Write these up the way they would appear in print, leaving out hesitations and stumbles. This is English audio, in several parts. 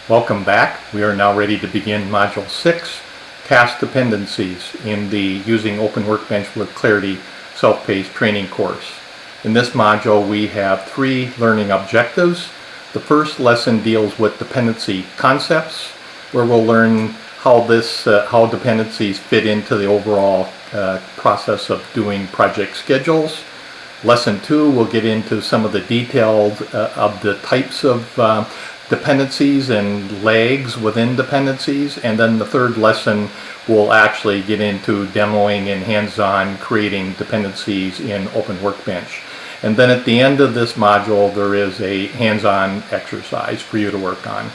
Welcome back. We are now ready to begin Module 6, Task Dependencies, in the Using Open Workbench with Clarity self-paced training course. In this module we have 3 learning objectives. The first lesson deals with dependency concepts, where we'll learn how dependencies fit into the overall process of doing project schedules. Lesson 2 will get into some of the details of the types of dependencies and lags within dependencies, and then the third lesson will actually get into demoing and hands-on creating dependencies in Open Workbench. And then at the end of this module there is a hands-on exercise for you to work on.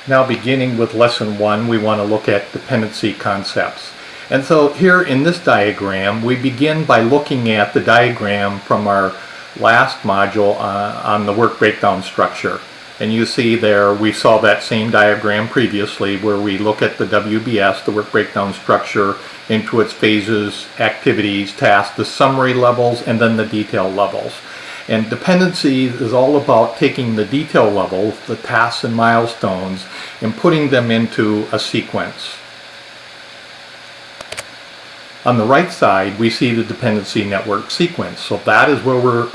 Now, beginning with lesson 1, we want to look at dependency concepts. And so here in this diagram we begin by looking at the diagram from our last module on the work breakdown structure. And you see there, we saw that same diagram previously where we look at the WBS, the work breakdown structure, into its phases, activities, tasks, the summary levels, and then the detail levels. And dependencies is all about taking the detail levels, the tasks and milestones, and putting them into a sequence. On the right side, we see the dependency network sequence. So that is where we're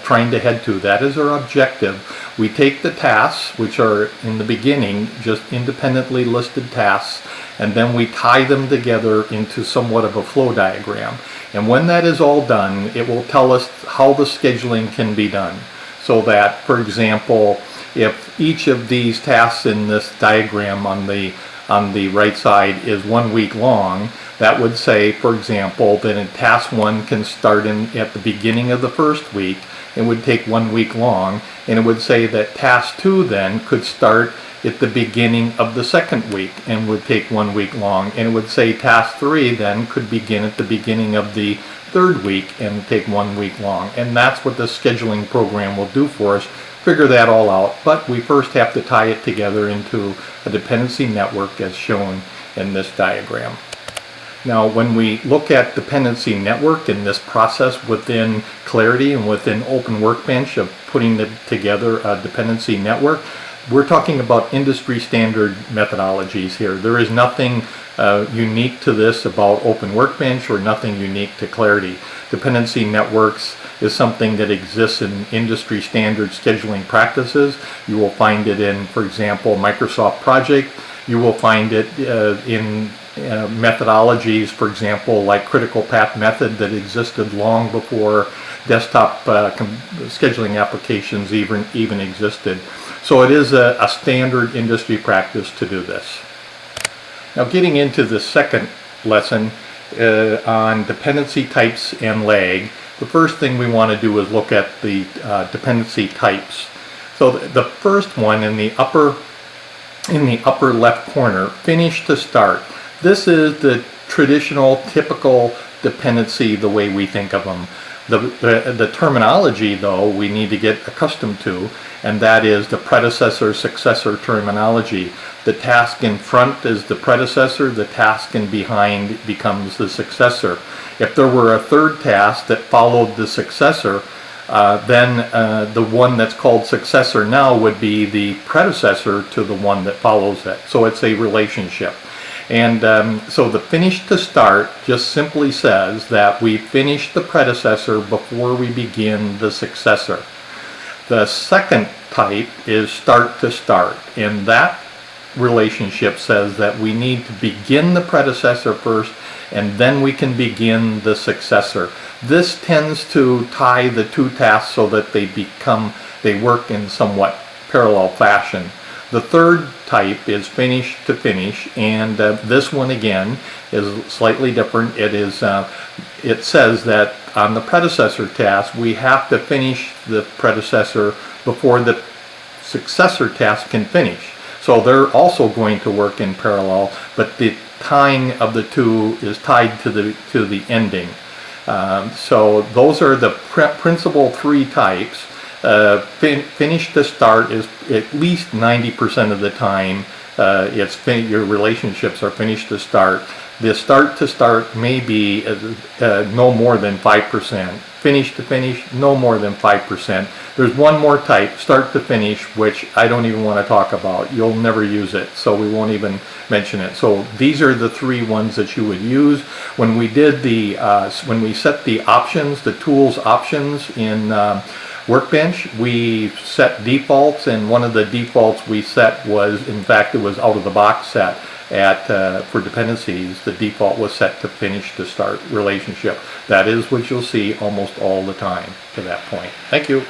trying to head to. That is our objective. We take the tasks, which are in the beginning just independently listed tasks, and then we tie them together into somewhat of a flow diagram. And when that is all done, it will tell us how the scheduling can be done. So that, for example, if each of these tasks in this diagram on the right side is 1 week long, that would say, for example, that in task 1 can start at the beginning of the first week and would take 1 week long, and it would say that task 2 then could start at the beginning of the second week and would take 1 week long, and it would say task 3 then could begin at the beginning of the third week and take 1 week long. And that's what the scheduling program will do for us, figure that all out, but we first have to tie it together into a dependency network as shown in this diagram. Now, when we look at dependency network in this process within Clarity and within Open Workbench of putting together a dependency network, we're talking about industry standard methodologies here. There is nothing unique to this about Open Workbench or nothing unique to Clarity. Dependency networks is something that exists in industry standard scheduling practices. You will find it in, for example, Microsoft Project. You will find it in methodologies, for example, like critical path method that existed long before desktop scheduling applications even existed. So it is a standard industry practice to do this. Now, getting into the second lesson on dependency types and lag, the first thing we want to do is look at the dependency types. So the first one in the upper left corner, finish to start. This is the traditional, typical dependency the way we think of them. The terminology, though, we need to get accustomed to, and that is the predecessor-successor terminology. The task in front is the predecessor, the task in behind becomes the successor. If there were a third task that followed the successor, then the one that's called successor now would be the predecessor to the one that follows it. So it's a relationship. And so the finish to start just simply says that we finish the predecessor before we begin the successor. The second type is start to start, and that relationship says that we need to begin the predecessor first and then we can begin the successor. This tends to tie the two tasks so that they work in somewhat parallel fashion. The third type is finish to finish, and this one again is slightly different. It says that on the predecessor task we have to finish the predecessor before the successor task can finish. So they're also going to work in parallel, but the tying of the two is tied to the ending. So those are the principal 3 types. Finish to start is at least 90% of the time your relationships are finished to start. The start to start may be no more than 5%. Finish to finish, no more than 5%. There's one more type, start to finish, which I don't even want to talk about. You'll never use it, so we won't even mention it. So these are the three ones that you would use. When we did the, when we set the options, the tools options in Workbench, we set defaults, and one of the defaults we set was, in fact, it was out of the box set. For dependencies, the default was set to finish to start relationship. That is what you'll see almost all the time to that point. Thank you.